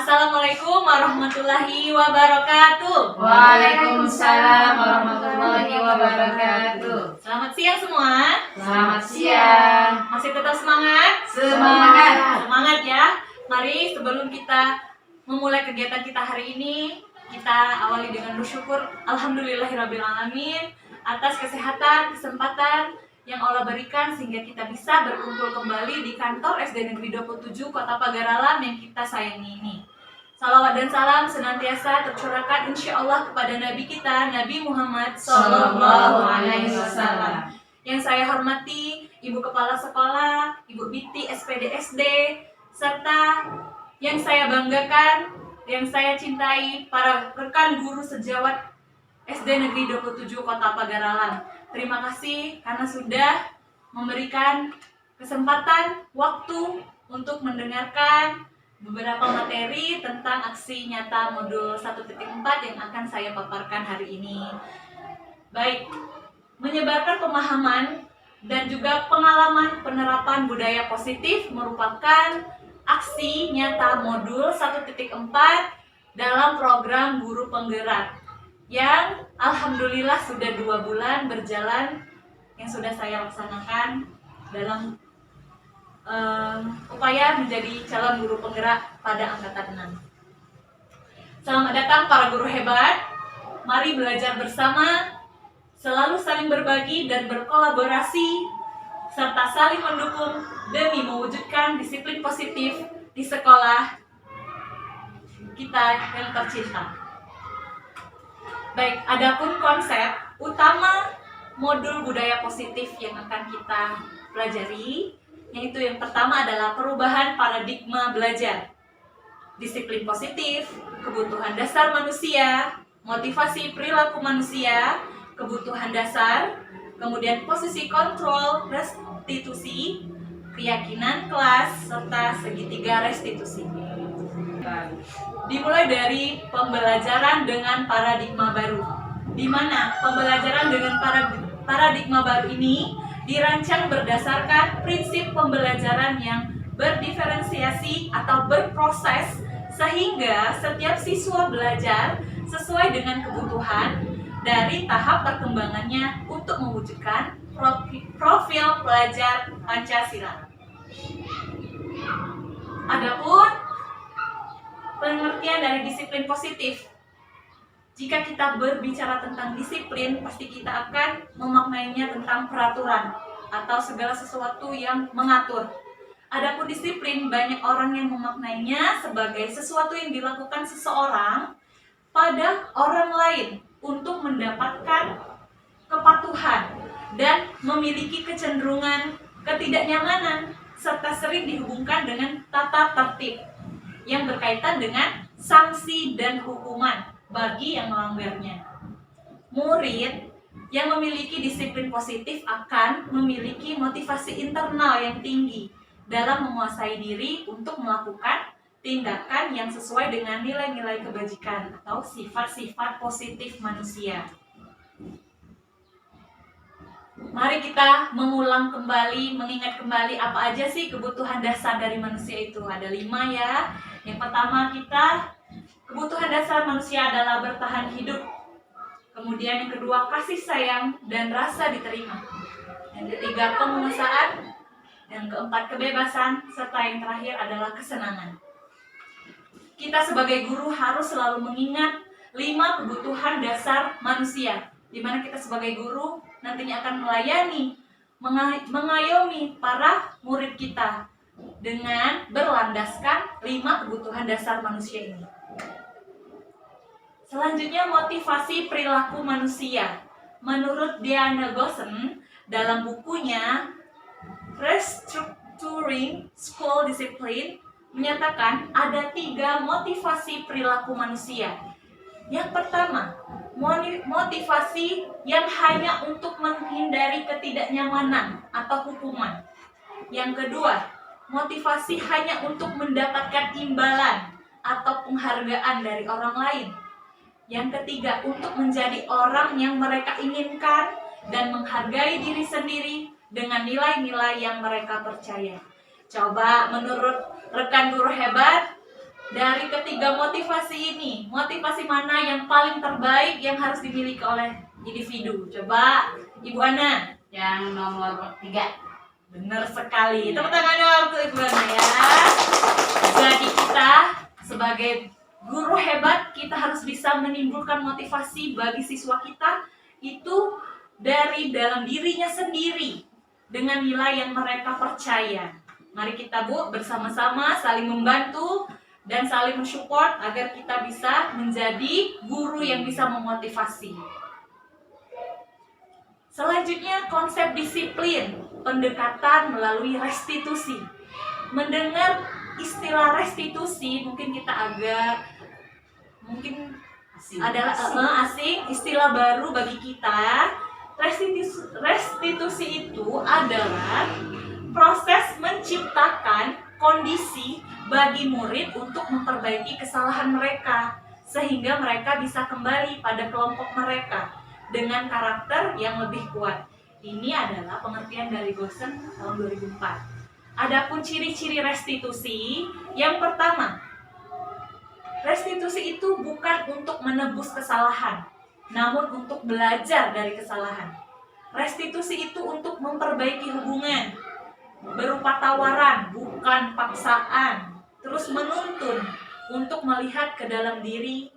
Assalamualaikum warahmatullahi wabarakatuh. Waalaikumsalam warahmatullahi wabarakatuh. Selamat siang semua. Selamat siang. Masih tetap semangat? Semangat. Semangat ya. Mari sebelum kita memulai kegiatan kita hari ini, kita awali dengan bersyukur alhamdulillahirrabbilalamin atas kesehatan, kesempatan yang Allah berikan sehingga kita bisa berkumpul kembali di kantor SD Negeri 27 Kota Pagaralam yang kita sayangi ini. Salawat dan salam senantiasa tercurahkan insya Allah kepada Nabi kita, Nabi Muhammad Sallallahu Alaihi Wasallam. Yang saya hormati Ibu Kepala Sekolah, Ibu Biti SPD SD, serta yang saya banggakan, yang saya cintai, para rekan guru sejawat SD Negeri 27 Kota Pagaralam. Terima kasih karena sudah memberikan kesempatan waktu untuk mendengarkan beberapa materi tentang aksi nyata modul 1.4 yang akan saya paparkan hari ini. Baik, menyebarkan pemahaman dan juga pengalaman penerapan budaya positif merupakan aksi nyata modul 1.4 dalam program Guru Penggerak yang alhamdulillah sudah 2 bulan berjalan yang sudah saya laksanakan dalam upaya menjadi calon guru penggerak pada angkatan 6. Selamat datang para guru hebat. Mari belajar bersama, selalu saling berbagi dan berkolaborasi, serta saling mendukung demi mewujudkan disiplin positif di sekolah kita yang tercinta. Baik, adapun konsep utama modul budaya positif yang akan kita pelajari, yaitu yang pertama adalah perubahan paradigma belajar, disiplin positif, kebutuhan dasar manusia, motivasi perilaku manusia, kebutuhan dasar, kemudian posisi kontrol, restitusi, keyakinan kelas, serta segitiga restitusi. Dimulai dari pembelajaran dengan paradigma baru, di mana pembelajaran dengan paradigma baru ini dirancang berdasarkan prinsip pembelajaran yang berdiferensiasi atau berproses, sehingga setiap siswa belajar sesuai dengan kebutuhan dari tahap perkembangannya untuk mewujudkan profil pelajar Pancasila. Adapun pengertian dari disiplin positif, jika kita berbicara tentang disiplin, pasti kita akan memaknainya tentang peraturan atau segala sesuatu yang mengatur. Adapun disiplin, banyak orang yang memaknainya sebagai sesuatu yang dilakukan seseorang pada orang lain untuk mendapatkan kepatuhan dan memiliki kecenderungan ketidaknyamanan, serta sering dihubungkan dengan tata tertib yang berkaitan dengan sanksi dan hukuman bagi yang melanggarnya. Murid yang memiliki disiplin positif akan memiliki motivasi internal yang tinggi dalam menguasai diri untuk melakukan tindakan yang sesuai dengan nilai-nilai kebajikan atau sifat-sifat positif manusia. Mari kita mengulang kembali, mengingat kembali apa aja sih kebutuhan dasar dari manusia itu. Ada 5 ya. Yang pertama, kebutuhan dasar manusia adalah bertahan hidup. Kemudian yang kedua, kasih sayang dan rasa diterima. Yang ketiga, penguasaan. Yang keempat, kebebasan. Serta yang terakhir adalah kesenangan. Kita sebagai guru harus selalu mengingat 5 kebutuhan dasar manusia, di mana kita sebagai guru nantinya akan melayani, mengayomi para murid kita dengan berlandaskan 5 kebutuhan dasar manusia ini. Selanjutnya, motivasi perilaku manusia. Menurut Diana Gossen dalam bukunya Restructuring School Discipline menyatakan ada 3 motivasi perilaku manusia. Yang pertama, motivasi yang hanya untuk menghindari ketidaknyamanan atau hukuman. Yang kedua, motivasi hanya untuk mendapatkan imbalan atau penghargaan dari orang lain. Yang ketiga, untuk menjadi orang yang mereka inginkan dan menghargai diri sendiri dengan nilai-nilai yang mereka percaya. Coba menurut rekan guru hebat, dari ketiga motivasi ini, motivasi mana yang paling terbaik yang harus dimiliki oleh individu? Coba Ibu Ana. Yang nomor 3. Benar sekali. Tepuk tangannya untuk Ibu Ana ya. Jadi kita sebagai guru hebat, kita harus bisa menimbulkan motivasi bagi siswa kita itu dari dalam dirinya sendiri dengan nilai yang mereka percaya. Mari kita bersama-sama saling membantu dan saling mensupport agar kita bisa menjadi guru yang bisa memotivasi. Selanjutnya, konsep disiplin, pendekatan melalui restitusi. Mendengar istilah restitusi mungkin kita adalah asing, istilah baru bagi kita. Restitusi itu adalah proses kondisi bagi murid untuk memperbaiki kesalahan mereka, sehingga mereka bisa kembali pada kelompok mereka dengan karakter yang lebih kuat. Ini adalah pengertian dari Goosen tahun 2004. Adapun ciri-ciri restitusi, yang pertama, restitusi itu bukan untuk menebus kesalahan, namun untuk belajar dari kesalahan. Restitusi itu untuk memperbaiki hubungan, berupa tawaran, bukan paksaan. Terus menuntun untuk melihat ke dalam diri,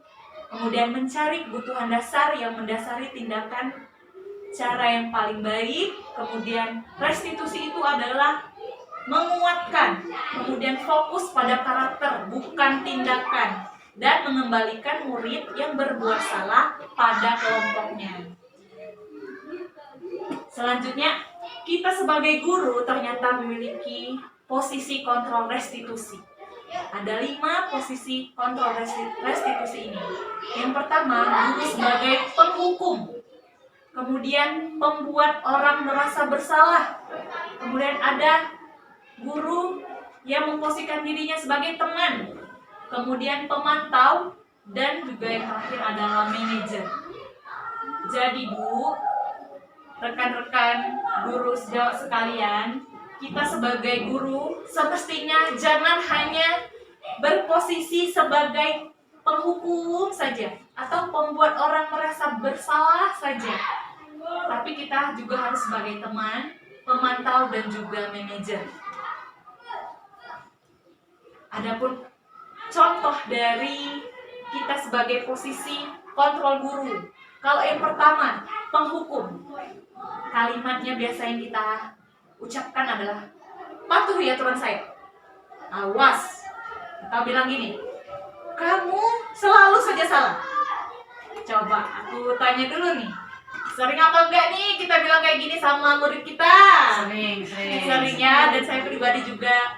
kemudian mencari kebutuhan dasar yang mendasari tindakan cara yang paling baik. Kemudian restitusi itu adalah menguatkan, kemudian fokus pada karakter, bukan tindakan, dan mengembalikan murid yang berbuat salah pada kelompoknya. Selanjutnya, kita sebagai guru ternyata memiliki posisi kontrol restitusi. Ada 5 posisi kontrol restitusi ini. Yang pertama, guru sebagai penghukum. Kemudian pembuat orang merasa bersalah. Kemudian ada guru yang memposisikan dirinya sebagai teman, kemudian pemantau, dan juga yang terakhir adalah manajer. Jadi Bu, rekan-rekan guru sejawat sekalian, kita sebagai guru semestinya jangan hanya berposisi sebagai penghukum saja atau pembuat orang merasa bersalah saja, tapi kita juga harus sebagai teman, pemantau, dan juga manajer. Adapun contoh dari kita sebagai posisi kontrol guru. Kalau yang pertama, penghukum. Kalimatnya biasa yang kita ucapkan adalah, patuhi aturan saya. Awas. Kita bilang gini, kamu selalu saja salah. Coba aku tanya dulu nih, sering apa enggak nih kita bilang kayak gini sama murid kita? Sering ya, dan saya pribadi juga.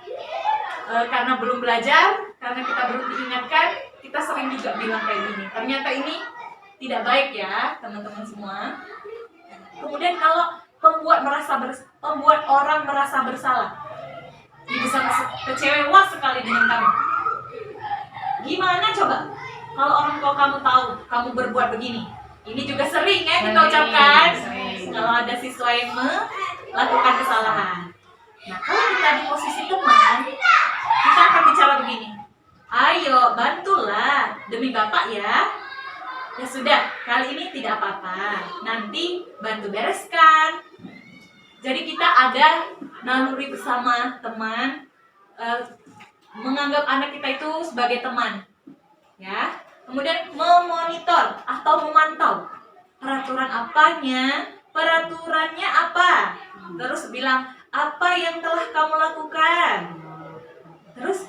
Karena belum belajar, karena kita belum diingatkan, kita sering juga bilang kayak gini. Ternyata ini tidak baik ya teman-teman semua. Kemudian kalau pembuat orang merasa bersalah, dia bisa kecewa sekali dengan kamu. Gimana coba kalau orang tua kamu tahu kamu berbuat begini? Ini juga sering ya kita ucapkan kalau ada siswa yang melakukan kesalahan. Nah, kalau kita di posisi teman, kita akan bicara begini, ayo bantulah demi Bapak ya. Ya sudah, kali ini tidak apa-apa, nanti bantu bereskan. Jadi kita ada naluri bersama teman, menganggap anak kita itu sebagai teman, ya. Kemudian memonitor atau memantau peraturan apanya, peraturannya apa. Terus bilang, apa yang telah kamu lakukan? Terus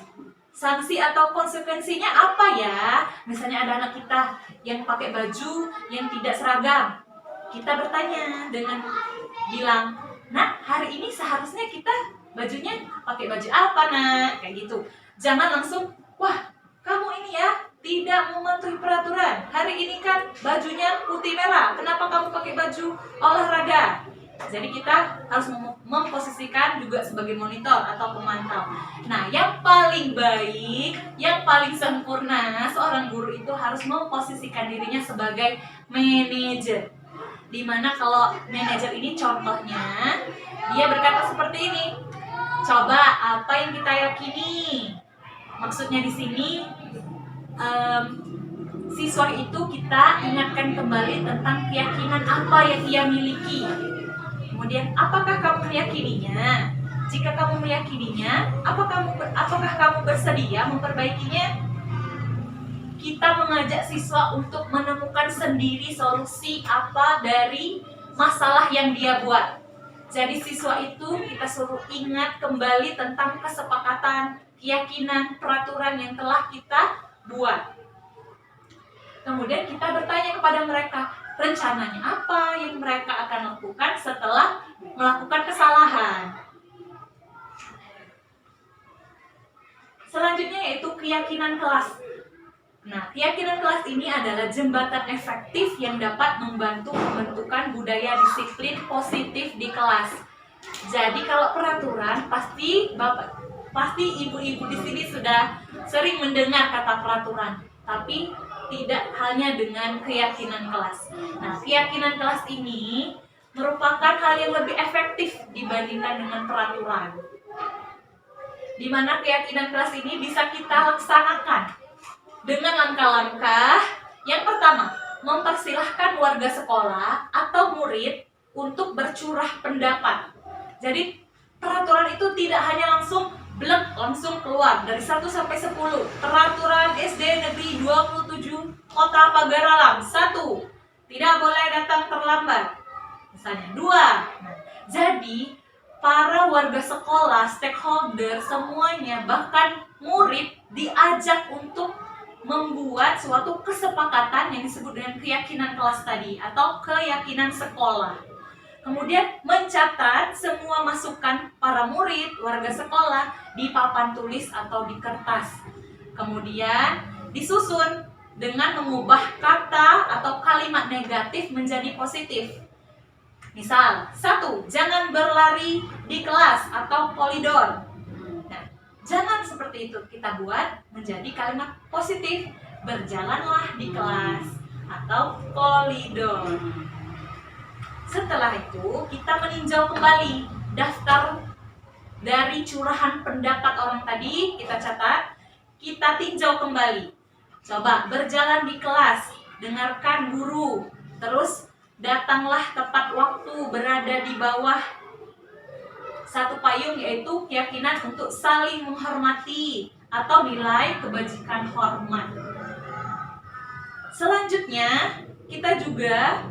sanksi atau konsekuensinya apa ya? Misalnya ada anak kita yang pakai baju yang tidak seragam. Kita bertanya dengan bilang, "Nak, hari ini seharusnya kita bajunya pakai baju apa, Nak?" Kayak gitu. Jangan langsung, "Wah, kamu ini ya tidak mematuhi peraturan. Hari ini kan bajunya putih merah. Kenapa kamu pakai baju olahraga?" Jadi kita harus memposisikan juga sebagai monitor atau pemantau. Nah, yang paling baik, yang paling sempurna, seorang guru itu harus memposisikan dirinya sebagai manajer. Dimana kalau manajer ini contohnya, dia berkata seperti ini, coba apa yang kita yakini. Maksudnya di sini, siswa itu kita ingatkan kembali tentang keyakinan apa yang ia miliki. Kemudian, apakah kamu meyakininya? Jika kamu meyakininya, apakah kamu bersedia memperbaikinya? Kita mengajak siswa untuk menemukan sendiri solusi apa dari masalah yang dia buat. Jadi siswa itu kita suruh ingat kembali tentang kesepakatan, keyakinan, peraturan yang telah kita buat. Kemudian kita bertanya kepada mereka, rencananya apa yang mereka akan lakukan setelah melakukan kesalahan. Selanjutnya yaitu keyakinan kelas. Nah, keyakinan kelas ini adalah jembatan efektif yang dapat membantu pembentukan budaya disiplin positif di kelas. Jadi kalau peraturan pasti Pasti ibu-ibu di sini sudah sering mendengar kata peraturan, tapi tidak hanya dengan keyakinan kelas. Nah, keyakinan kelas ini merupakan hal yang lebih efektif dibandingkan dengan peraturan. Di mana keyakinan kelas ini bisa kita laksanakan dengan langkah-langkah. Yang pertama, mempersilahkan warga sekolah atau murid untuk bercurah pendapat. Jadi peraturan itu tidak hanya langsung blek langsung keluar dari 1 sampai 10. Peraturan SD Negeri 27 Kota Pagaralam 1. Tidak boleh datang terlambat. Misalnya 2. Nah, jadi para warga sekolah, stakeholder semuanya, bahkan murid diajak untuk membuat suatu kesepakatan yang disebut dengan keyakinan kelas tadi atau keyakinan sekolah. Kemudian mencatat semua masukan para murid, warga sekolah di papan tulis atau di kertas. Kemudian disusun dengan mengubah kata atau kalimat negatif menjadi positif. Misal, 1. Jangan berlari di kelas atau koridor. Nah, jangan seperti itu, kita buat menjadi kalimat positif. Berjalanlah di kelas atau koridor. Setelah itu, kita meninjau kembali daftar dari curahan pendapat orang tadi, kita catat, kita tinjau kembali. Coba berjalan di kelas, dengarkan guru, terus datanglah tepat waktu, berada di bawah satu payung, yaitu keyakinan untuk saling menghormati atau nilai kebajikan hormat. Selanjutnya, kita juga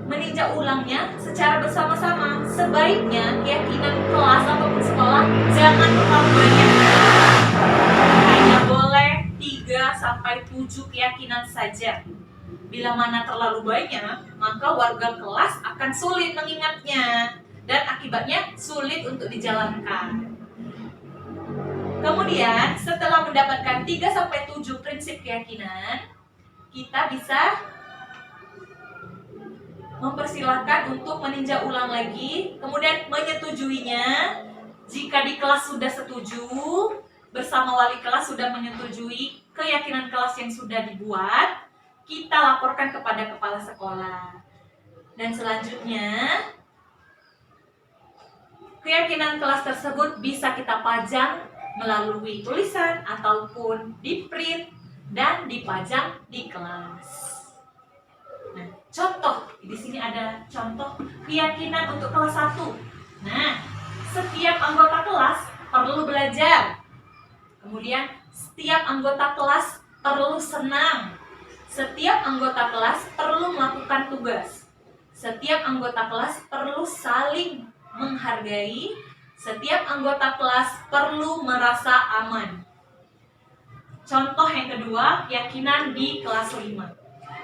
meninjau ulangnya secara bersama-sama. Sebaiknya keyakinan kelas ataupun sekolah jangan terlalu banyak. Hanya boleh 3 sampai 7 keyakinan saja. Bila mana terlalu banyak, maka warga kelas akan sulit mengingatnya dan akibatnya sulit untuk dijalankan. Kemudian, setelah mendapatkan 3 sampai 7 prinsip keyakinan, kita bisa mempersilahkan untuk meninjau ulang lagi, kemudian menyetujuinya. Jika di kelas sudah setuju, bersama wali kelas sudah menyetujui keyakinan kelas yang sudah dibuat, kita laporkan kepada kepala sekolah. Dan selanjutnya, keyakinan kelas tersebut bisa kita pajang melalui tulisan ataupun di print dan dipajang di kelas. Nah, contoh, di sini ada contoh keyakinan untuk kelas 1. Nah, setiap anggota kelas perlu belajar. Kemudian, setiap anggota kelas perlu senang. Setiap anggota kelas perlu melakukan tugas. Setiap anggota kelas perlu saling menghargai. Setiap anggota kelas perlu merasa aman. Contoh yang kedua, keyakinan di kelas 5.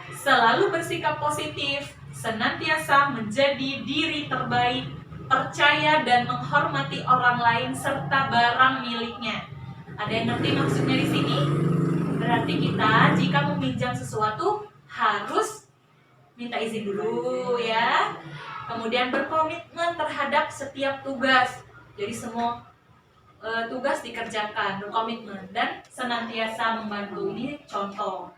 Selalu bersikap positif, senantiasa menjadi diri terbaik, percaya dan menghormati orang lain serta barang miliknya. Ada yang ngerti maksudnya di sini? Berarti kita jika meminjam sesuatu harus minta izin dulu ya. Kemudian berkomitmen terhadap setiap tugas. Jadi semua tugas dikerjakan, berkomitmen dan senantiasa membantu. Ini contoh.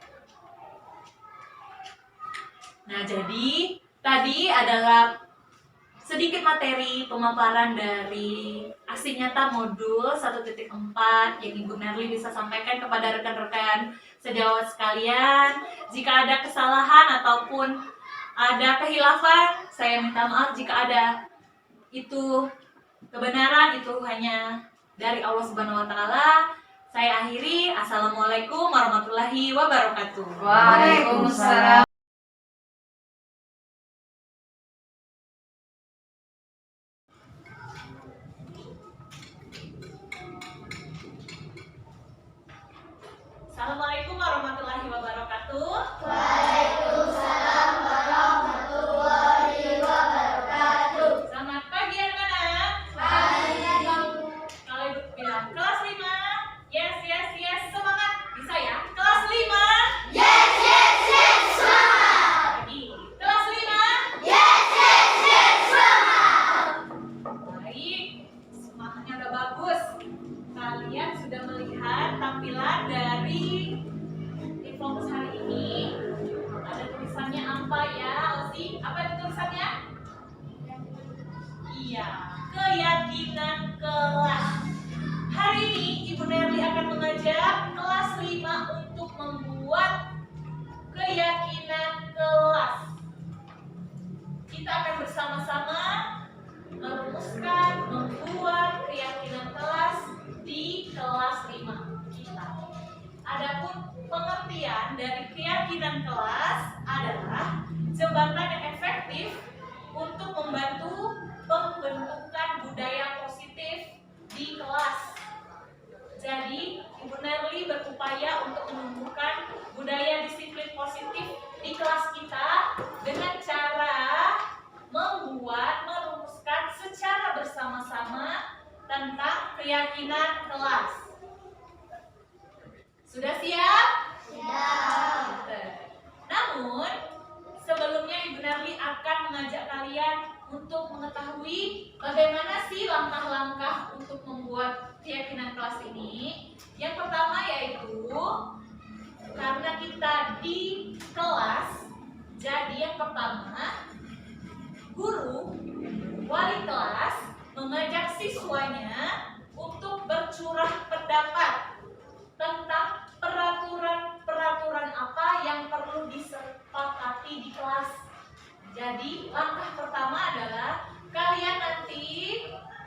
Nah, jadi tadi adalah sedikit materi pemaparan dari aksi nyata modul 1.4 yang Ibu Nerli bisa sampaikan kepada rekan-rekan sejawat sekalian. Jika ada kesalahan ataupun ada kehilafan, saya minta maaf. Jika ada itu kebenaran, itu hanya dari Allah Subhanahu wa taala. Saya akhiri. Assalamualaikum warahmatullahi wabarakatuh. Waalaikumsalam. Assalamualaikum warahmatullahi wabarakatuh. Waalaikumsalam warahmatullahi wabarakatuh. Selamat pagi anak-anak. Pagi. Kalau Ibu bilang kelas 5, yes, yes, yes, semangat. Bisa ya? Kelas 5. Yes, yes, yes, semangat. Lagi. Kelas 5. Yes, yes, yes, semangat. Baik. Semangatnya udah bagus. kalian sudah melihat tampilan dari Infokus hari ini. Ada tulisannya apa ya, Ozi? Apa itu tulisannya? Iya, keyakinan kelas. Hari ini Ibu Nerli akan mengajak kelas 5 untuk membuat keyakinan kelas. Kita akan bersama-sama merumuskan, membuat keyakinan kelas di kelas 5 kita. Adapun pengertian dari keyakinan kelas adalah jembatan yang efektif untuk membantu pembentukan budaya positif di kelas. Jadi, Ibu Nerli berupaya untuk menumbuhkan budaya disiplin positif di kelas kita dengan cara merumuskan secara bersama-sama tentang keyakinan kelas. Sudah siap? Siap. Namun, sebelumnya Ibu Nerli akan mengajak kalian untuk mengetahui bagaimana sih langkah-langkah untuk membuat keyakinan kelas ini. Yang pertama yaitu karena kita di kelas, jadi yang pertama guru, wali kelas mengajak siswanya untuk bercurah pendapat tentang peraturan apa yang perlu disepakati di kelas. Jadi langkah pertama adalah kalian nanti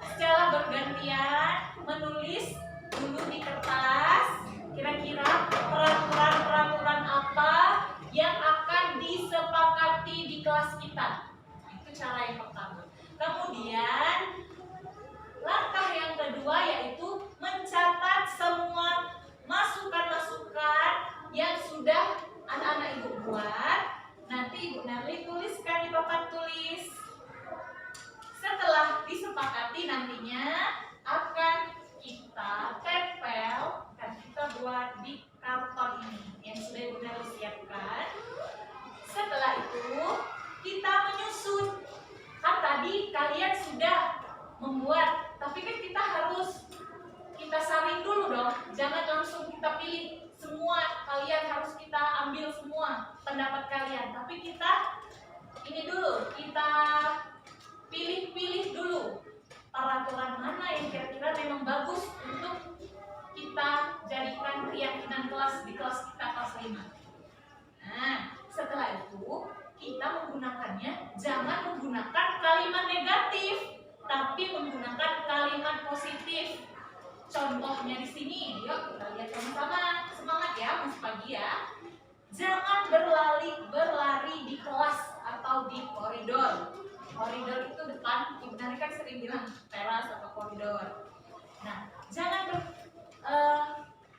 secara bergantian menulis dulu di kertas kira-kira peraturan apa yang akan disepakati di kelas kita. Itu cara yang pertama. Kemudian langkah yang kedua yaitu mencatat semua masukan-masukan yang sudah anak-anak Ibu buat. Nanti Ibu Nerli tuliskan di papan tulis. Setelah disepakati nantinya akan kita tempel dan kita buat di karton ini yang sudah Ibu Nerli siapkan. Setelah itu kita menyusun. Kan tadi kalian sudah membuat, tapi kan kita saring dulu dong. Jangan langsung kita pilih semua, kalian harus kita ambil semua pendapat kalian. Tapi kita ini dulu, kita pilih-pilih dulu peraturan mana yang kira-kira memang bagus untuk kita jadikan keyakinan kelas di kelas kita kelas 5. Nah, setelah itu kita menggunakannya, jangan menggunakan kalimat negatif, tapi menggunakan kalimat positif. Contohnya di sini, yuk kita lihat sama-sama. Semangat ya, masih pagi ya. Jangan berlari di kelas atau di koridor. Koridor itu depan, Ibu Nerli kan sering bilang teras atau koridor. Nah,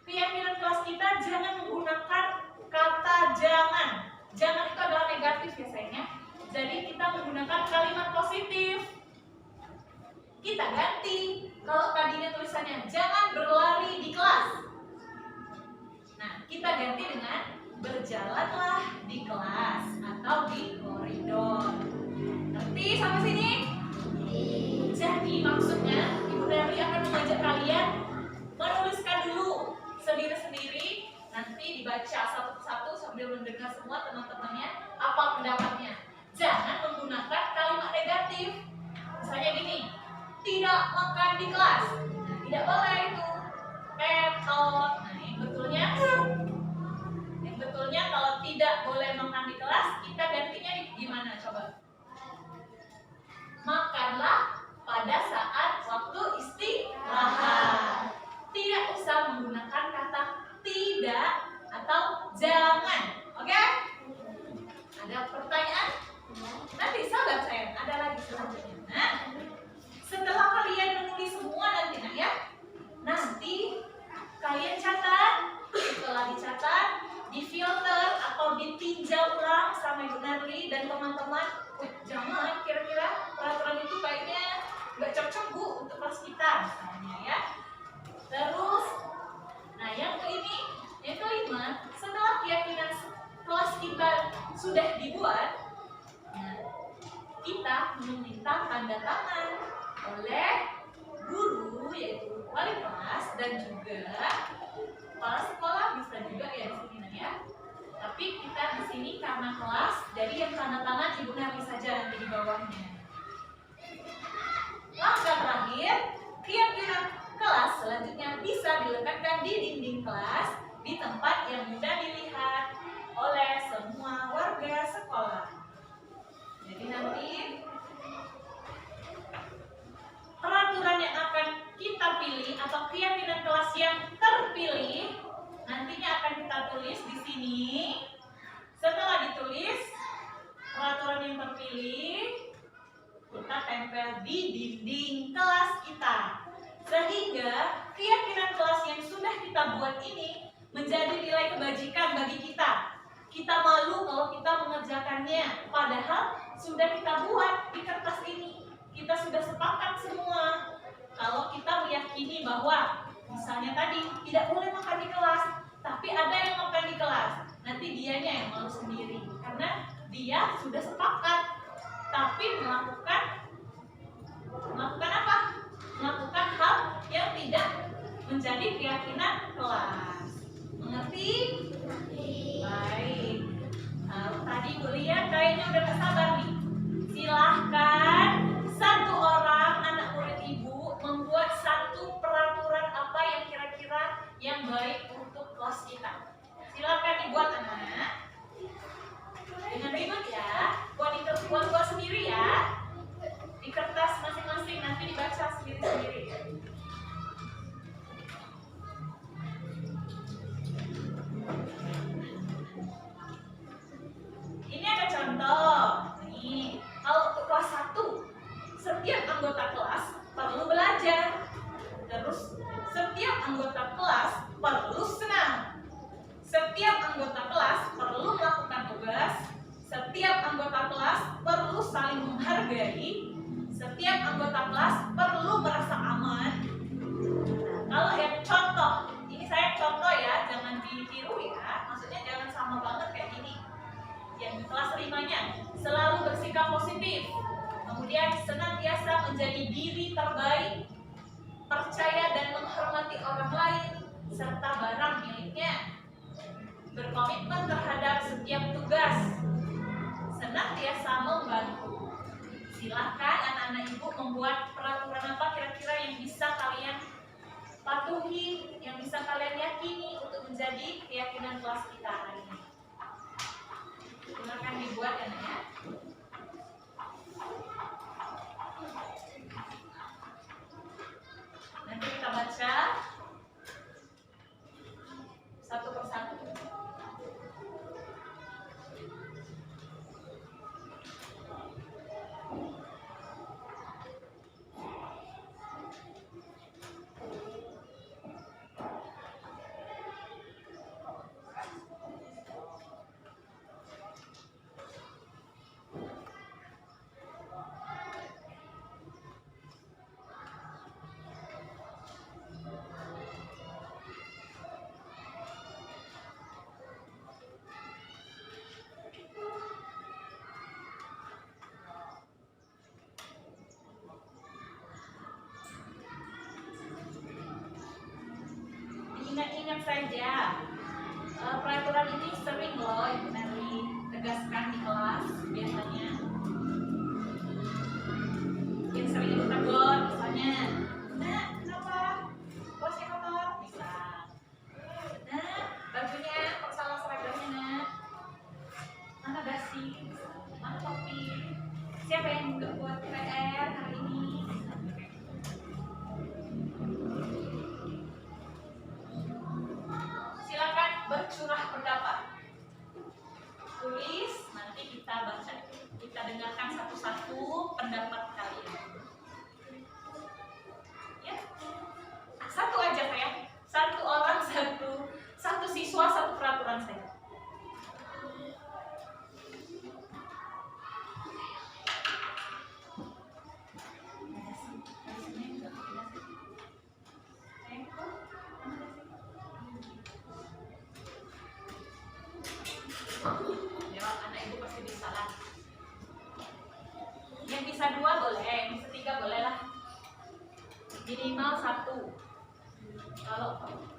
keyakinan kelas kita jangan menggunakan kata jangan. Jangan itu adalah negatif ya sayangnya. Jadi kita menggunakan kalimat positif. Kita ganti. Kalau tadinya tulisannya jangan berlari di kelas. Nah, kita ganti dengan berjalanlah di kelas atau di koridor. Ngerti sampai sini? Jadi maksudnya Ibu Nerli akan mengajak kalian menuliskan dulu sendiri-sendiri, nanti dibaca satu-satu sambil mendengar semua teman-temannya apa pendapatnya. Jangan menggunakan kalimat negatif. Misalnya gini, tidak makan di kelas. Nah, tidak boleh itu. Petot. Nah, yang betulnya kalau tidak boleh makan di kelas, kita gantinya di mana coba? Makanlah pada saat waktu istirahat. Tidak usah menggunakan kata tidak atau jangan. Oke? Ada pertanyaan? Nanti sahabat saya, ada lagi selanjutnya. Nah, setelah kalian menulis semua nanti kalian catat. Setelah dicatat, difilter atau ditinjau ulang sama Ibu Nerli dan teman-teman. Jangan kira-kira peraturan itu baiknya nggak cocok Bu untuk kelas kita misalnya ya. Terus, nah yang kelima, setelah keyakinan kelas kita sudah dibuat, nah, kita meminta tanda tangan oleh guru yaitu wali kelas dan juga kepala sekolah bisa juga ya di sini ya. Tapi kita di sini karena kelas, jadi yang tanda tangan Ibu Nerli saja nanti di bawahnya. Langkah terakhir, keyakinan kelas selanjutnya bisa diletakkan di dinding kelas di tempat yang mudah dilihat oleh semua warga sekolah. Jadi nanti peraturan yang akan kita pilih atau keyakinan kelas yang terpilih nantinya akan kita tulis di sini. Setelah ditulis peraturan yang terpilih, kita tempel di dinding kelas kita. Sehingga keyakinan kelas yang sudah kita buat ini menjadi nilai kebajikan bagi kita. Kita malu kalau kita mengerjakannya, padahal sudah kita buat di kertas ini. Kita sudah sepakat semua. Kalau kita meyakini bahwa misalnya tadi tidak boleh makan di kelas, tapi ada yang makan di kelas, nanti dianya yang malu sendiri karena dia sudah sepakat, tapi melakukan apa? Melakukan hal yang tidak menjadi keyakinan kelas. Mengerti? Baik. Tadi Ibu lihat kayaknya udah gak sabar nih. Silahkan satu orang anak murid Ibu membuat satu peraturan apa yang kira-kira yang baik untuk kelas kita. Silahkan dibuat anak-anak. Dengan ribet ya. Buat sendiri ya. Di kertas masing-masing nanti dibaca sendiri-sendiri. Ini ada contoh. Nih, kalau untuk kelas 1, setiap anggota kelas perlu belajar. Terus setiap anggota kelas perlu senang. Setiap anggota kelas perlu melakukan tugas. Setiap anggota kelas perlu saling menghargai. Setiap anggota kelas perlu merasa aman. Kalau yang contoh, ini saya contoh ya, jangan ditiru ya. Maksudnya jangan sama banget kayak gini. Yang di kelas 5-nya selalu bersikap positif. Kemudian senantiasa menjadi diri terbaik, percaya dan menghormati orang lain serta barang miliknya. Berkomitmen terhadap setiap tugas. Senantiasa membantu. Silahkan anak-anak Ibu membuat peraturan apa kira-kira yang bisa kalian patuhi, yang bisa kalian yakini untuk menjadi keyakinan kelas kita hari ini. Silahkan dibuat ya Nak ya. Nanti kita baca satu persatu. Ingat-ingat saja, peraturan ini sering loh Ibu Nerli tegaskan di kelas biasanya. Yang sering Ibu tegur misalnya, Nak, kenapa kelasnya kotor? Bisa. Nak, bajunya kok salah seragamnya Nak? Mana dasi? Mana topi? Siapa yang nggak buat PR hari ini? Bercurah pendapat, tulis, nanti kita baca, kita dengarkan satu-satu pendapat kalian. Ya, satu aja sayang, satu orang satu siswa satu peraturan saya. Jawab anak Ibu pasti bisa lah. Yang bisa 2 boleh, yang bisa 3 boleh lah. Minimal 1.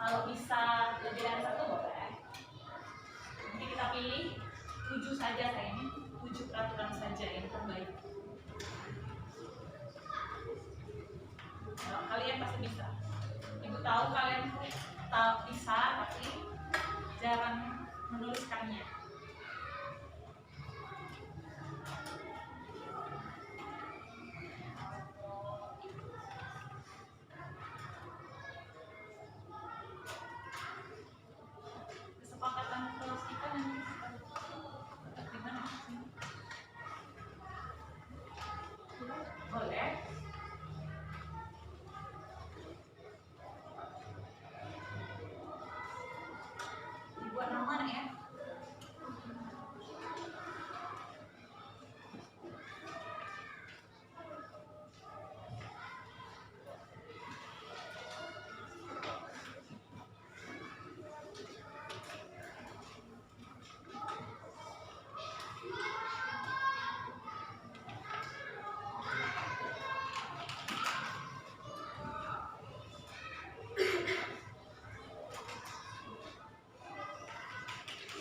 Kalau bisa lebih dari satu boleh. Nanti kita pilih 7 saja sayang, 7 peraturan saja yang terbaik. Nah, kalian pasti bisa. Ibu tahu kalian tahu bisa, tapi jarang menuliskannya. Kesepakatan kelas kita nanti di mana? Boleh. Dibuat nama ya.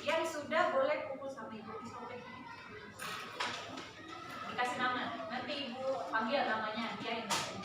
Yang sudah boleh kumpul sama ibu. Dikasih nama, nanti ibu panggil namanya dia yang ngasih.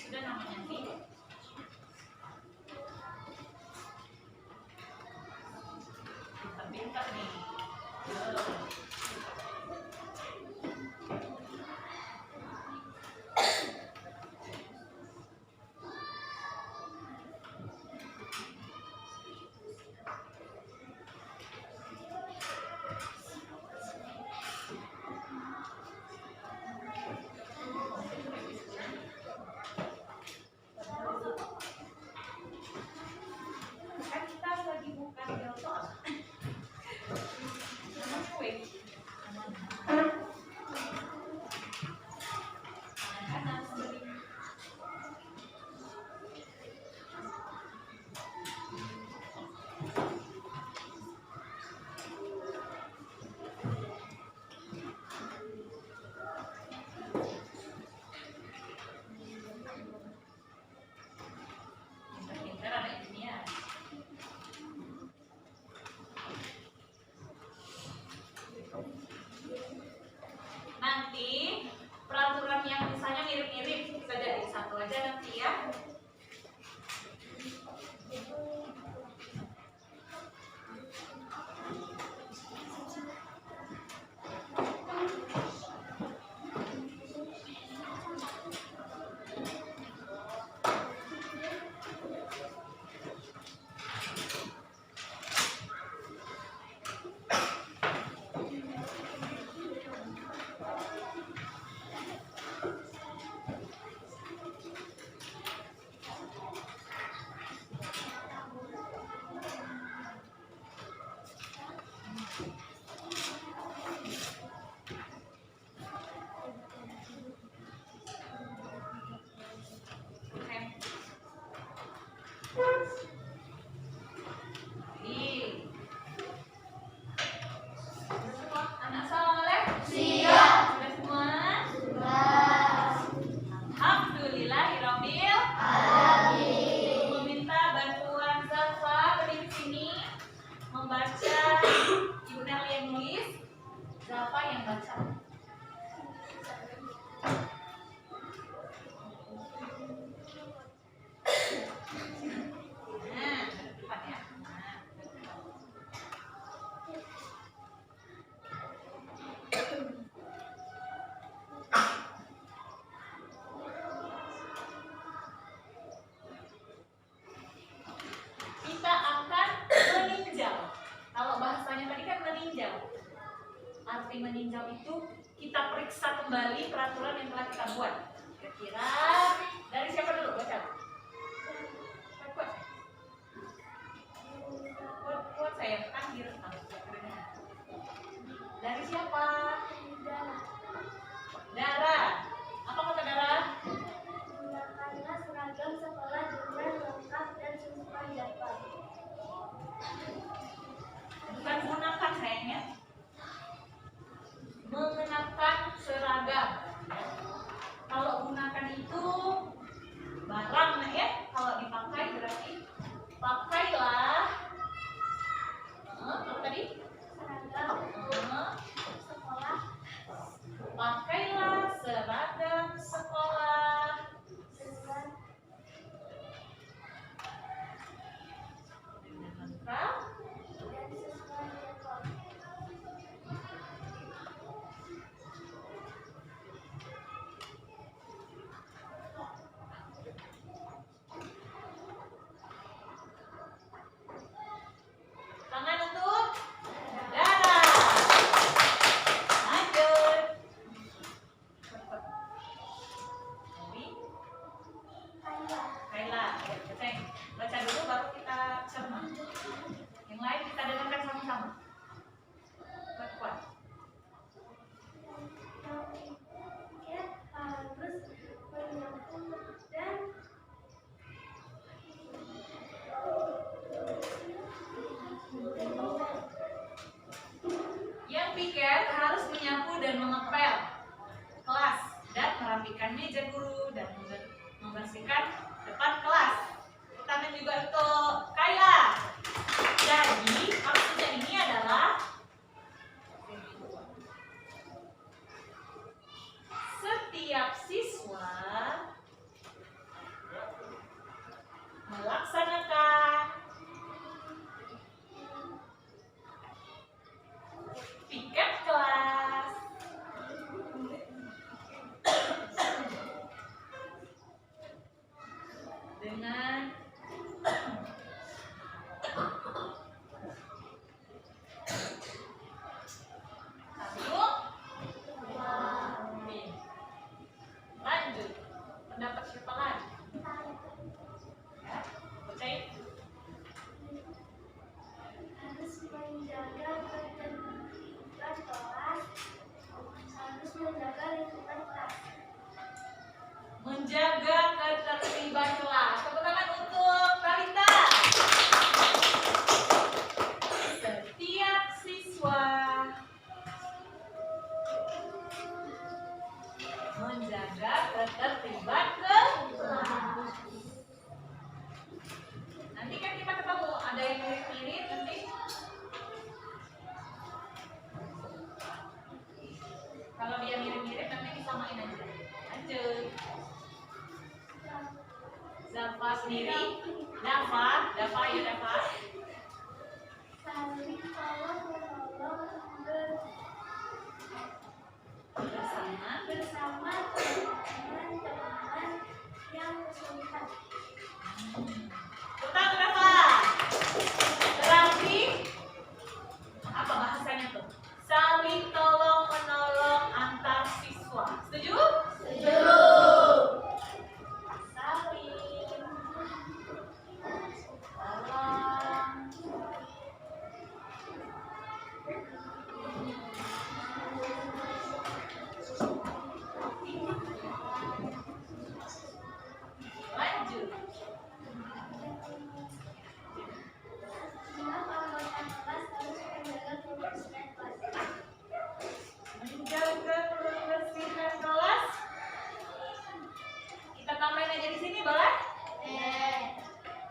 Sudah namanya nih. Pintar nih. Kan kita lagi buka foto. Nama kue. Kanan sendiri. Pintar-pintar anak ini ya. Nanti peraturan yang misalnya mirip-mirip kita jadi satu aja nanti ya. periksa kembali peraturan yang telah kita buat. Kira-kira dari siapa dulu? Baca. Kuat saya panggil. Dari siapa? Dara. Apa kata Dara? Gunakanlah seragam sekolah dengan lengkap dan sesuai jadwal. Bukan gunakan sayangnya. Mengenakan seragam. Kalau gunakan itu barang ya. Kalau dipakai berarti pakailah. Apa tadi? Seragam sekolah Pakailah seragam sekolah dengan dengan lengkap dan sesuai jadwal. tangan untuk Dara. Lanjut. Kaila, baca dulu baru kita cermat. Yang lain kita dengarkan sama-sama. Kuat. Tiket harus menyapu dan Yang piket harus menyapu dan mengepel kelas dan merapikan meja guru dan membersihkan depan kelas. Tangan juga untuk Kaila. Jadi maksudnya ini adalah setiap siswa melaksanakan piket kelas dengan lanjut. Pendapat siapa lagi? Ya, bacain. harus menjaga ketertiban kelas, harus menjaga lingkungan kelas. Menjaga ketertiban kelas. Tepuk tangan untuk Kalita. Setiap siswa menjaga ketertiban kelas. Nanti kan kita ketemu ada yang mirip-mirip nanti. Kalau dia mirip-mirip nanti disamain aja. Lanjut. Zafa sendiri. Dafa ya Dafa. Saling tolong menolong Bersama. bersama teman-teman yang kesulitan. Tetap Dafa. Berarti apa bahasanya tuh? Saling tolong menolong antar siswa. Setuju? Setuju. Saling tolong. Lanjut. Setiap anggota kelas harus menjaga kebersihan kelas. Menjaga kebersihan kelas. Kita tambahin aja di sini boleh?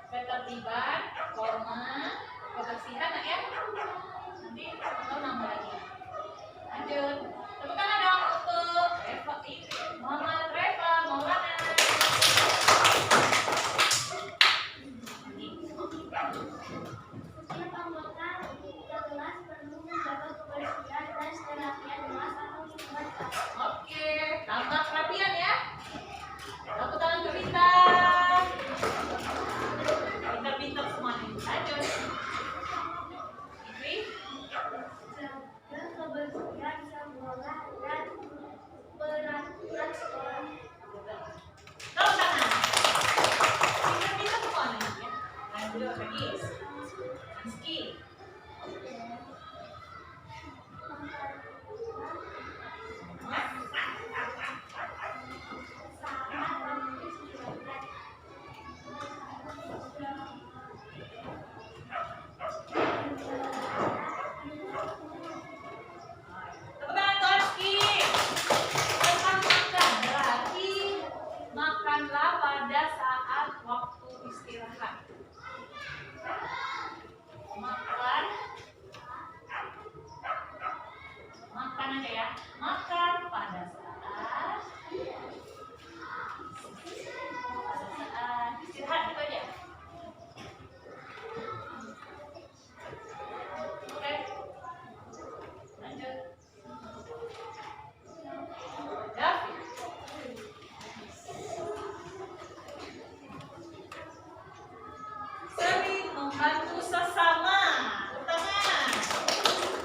Ketertiban, formal, kebersihan ya. Nanti kita nambah lagi. Lanjut. Tepuk tangan dong untuk Reva, Muhammad Reva Maulana. Setiap anggota kelas perlu menjaga kebersihan dan kerapian kelas atau lingkungan kelas. Oke, tambah kerapian ya. Tepuk tangan ke Bintang. Pintar-pintar semuanya. Lanjut. Fikri. Jaga kebersihan sekolah dan pada saat waktu istirahat. Makan aja ya. Makan pada saat istirahat gitu aja. Oke. Lanjut. David. Saling membantu sesama. Pertama.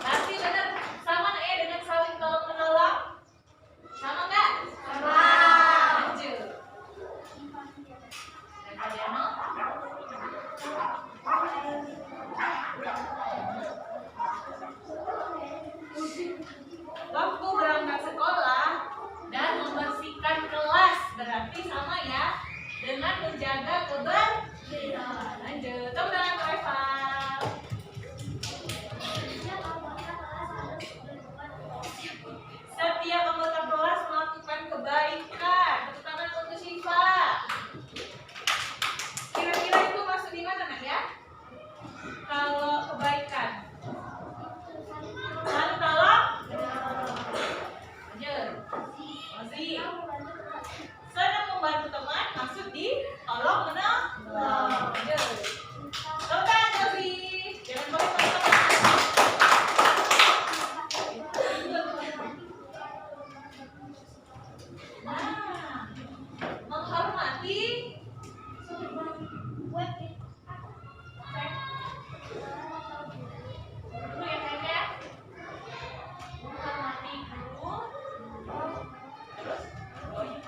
Berarti benar sama dengan saling tolong menolong? Sama nggak? Sama. Lanjut. Dan Kaliano? Waktu berangkat sekolah dan membersihkan kelas berarti sama ya dengan menjaga kebersihan. Lanjut. Tepuk tangan untuk Eval. Setiap anggota kelas melakukan kebaikan. Tepuk tangan untuk Syifa. Kira-kira itu masuk di mana nak ya? Kalau kebaikan, saling tolong. Lanjut. Masih. Senang membantu teman masuk di tolong menolong. Lanjut. Tepuk tangan Josie. Jangan boleh teman-teman. Nah, menghormati guru ya kayaknya. Menghormati guru. Terus, oh iya.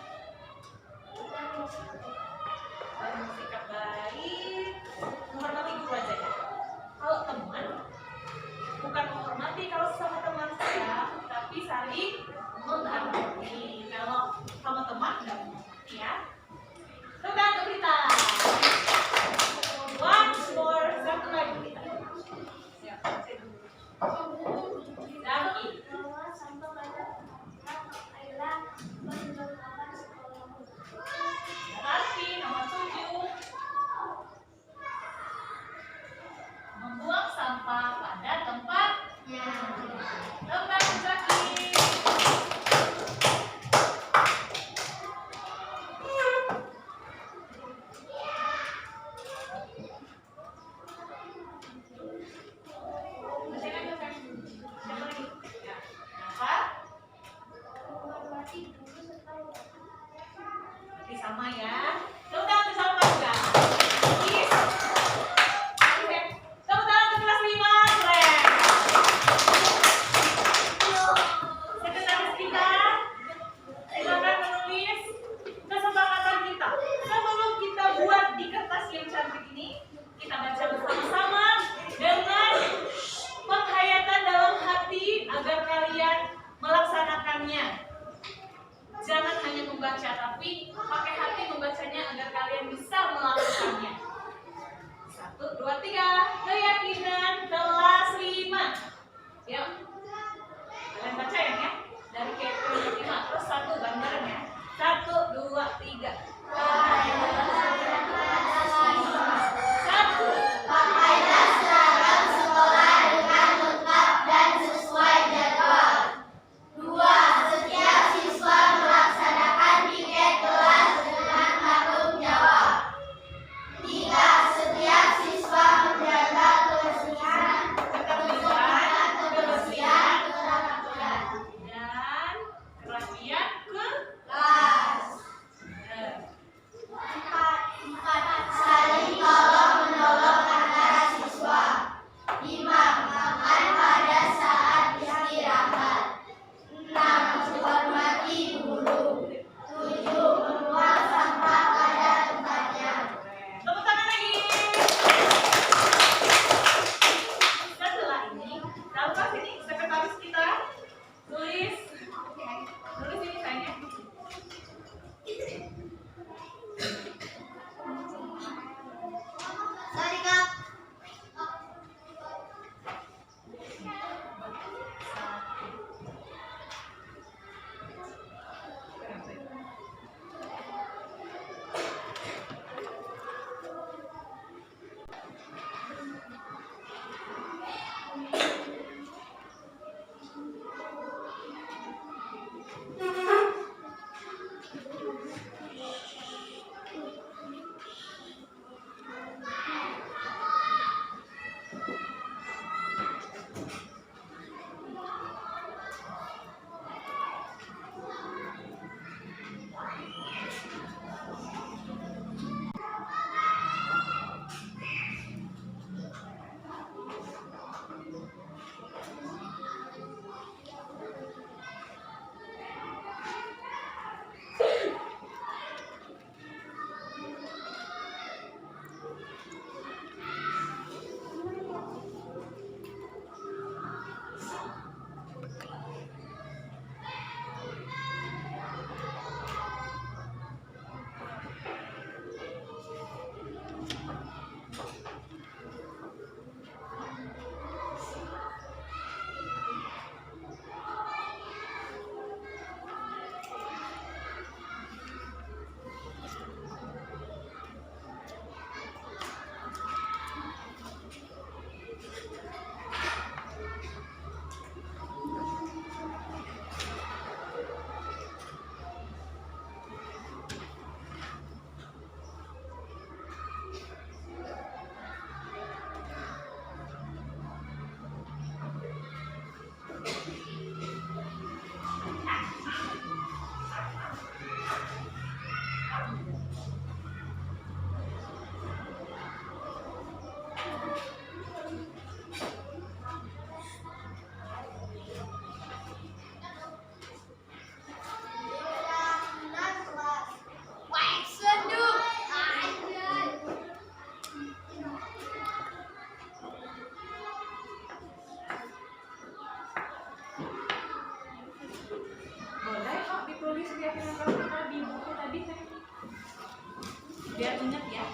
biar ingat ya.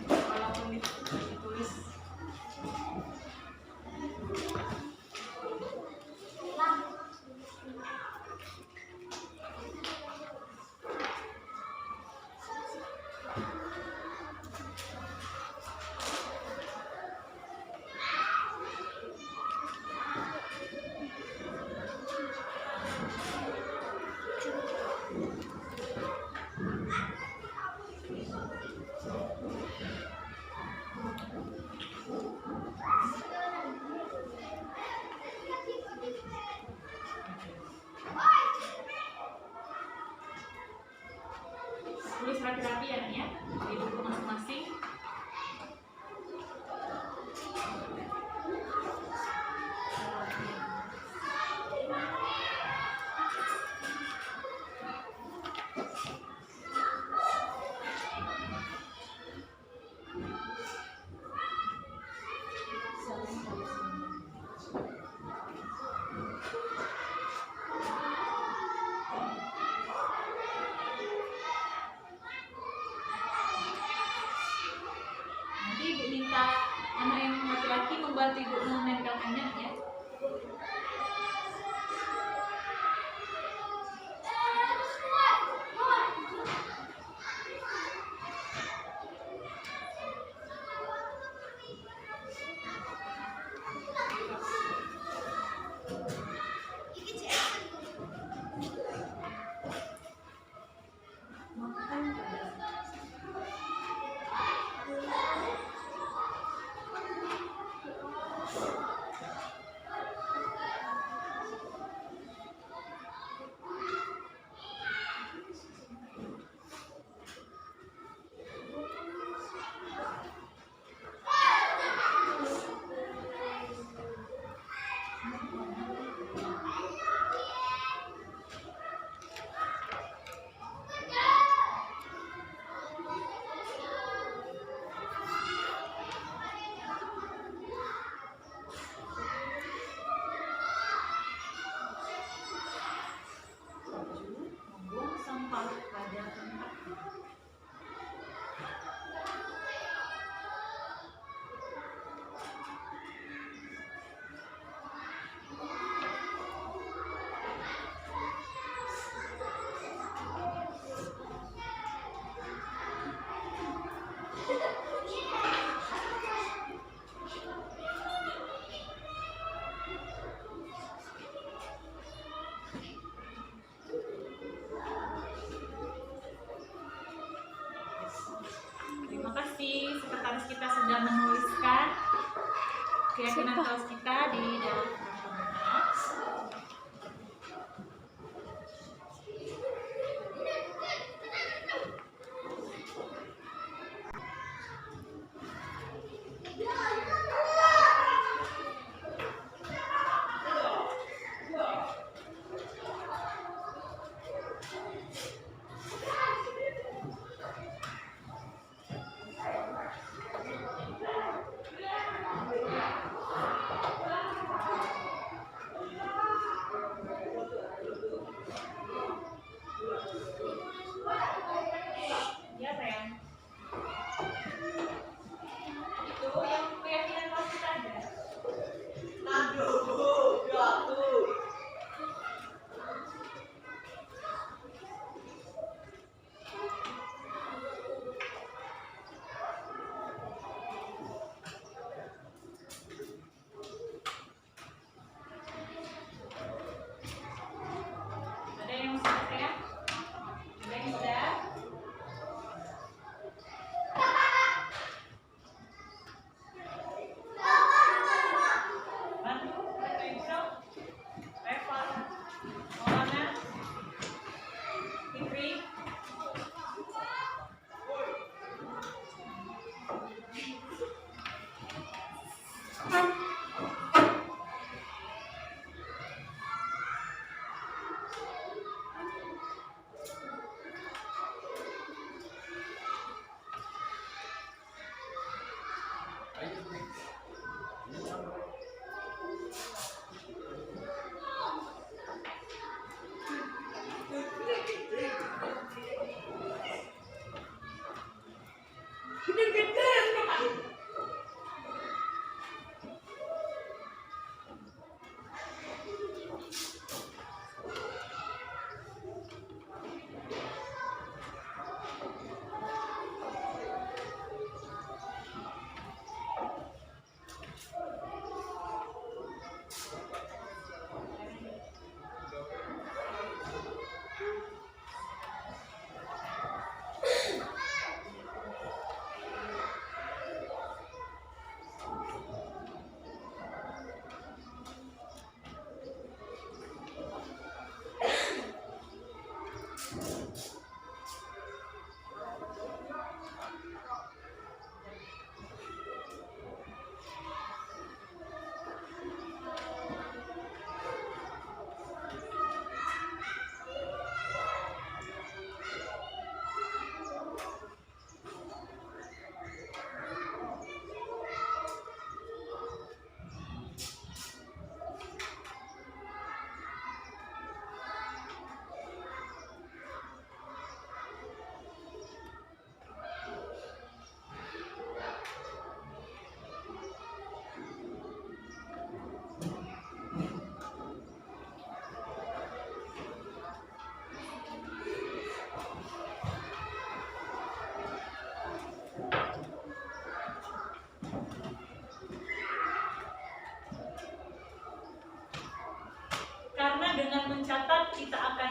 Walaupun ditulis. Tulis rapi-rapi ya, Nak, ya, di buku masing-masing. Nanti Ibu minta anak yang laki-laki membantu Ibu menempelkannya ya. Membuang sampah pada tempatnya. Terima kasih, sekretaris kita sudah menuliskan keyakinan kaos kita di dalam kertas.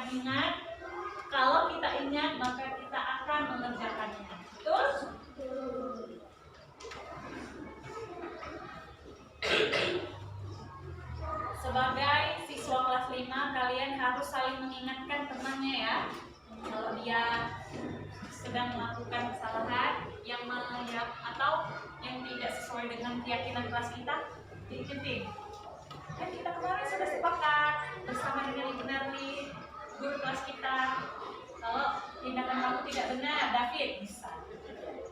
ingat, kalau kita ingat maka kita akan mengerjakannya. Betul? Sebagai siswa kelas 5, kalian harus saling mengingatkan temannya ya. Kalau dia sedang melakukan kesalahan yang atau yang tidak sesuai dengan keyakinan kelas kita, diingetin. Kan kita kemarin sudah sepakat bersama dengan Ibu Narli, guru kelas kita, kalau tindakan kamu tidak benar, David bisa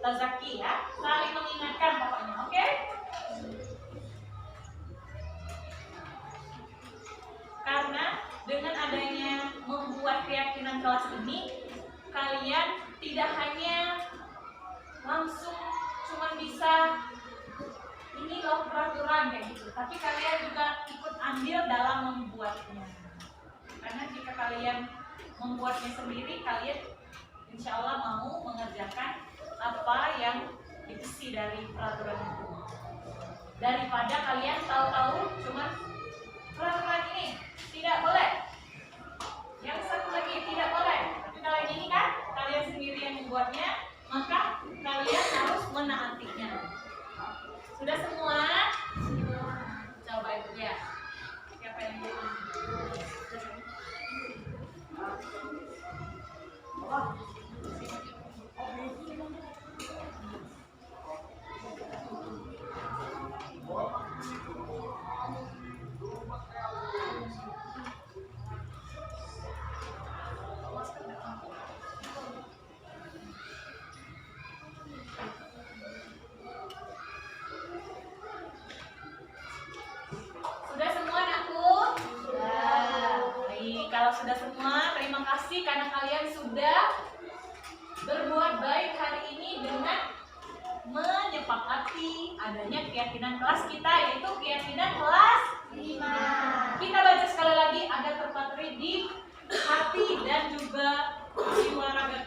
Tazaki ya, saling mengingatkan pokoknya, oke? Karena dengan adanya membuat keyakinan kelas ini, kalian tidak hanya langsung cuma bisa ini loh peraturan kayak gitu, tapi kalian juga ikut andil dalam membuatnya. Karena jika kalian membuatnya sendiri, kalian insya Allah mau mengerjakan apa yang diisi dari peraturan itu, daripada kalian tahu-tahu cuma peraturan ini tidak boleh, yang satu lagi tidak boleh, tapi kalau yang ini kan kalian sendiri yang membuatnya, maka kalian harus menaatinya. Sudah semua? Coba itu ya. Siapa yang belum? Sudah semua anakku? Sudah. Baik, kalau sudah semua, terima kasih karena kalian sudah berbuat baik hari ini dengan menyepakati adanya keyakinan kelas kita, yaitu keyakinan kelas 5. Kita baca sekali lagi agar terpatri di hati dan juga jiwa raga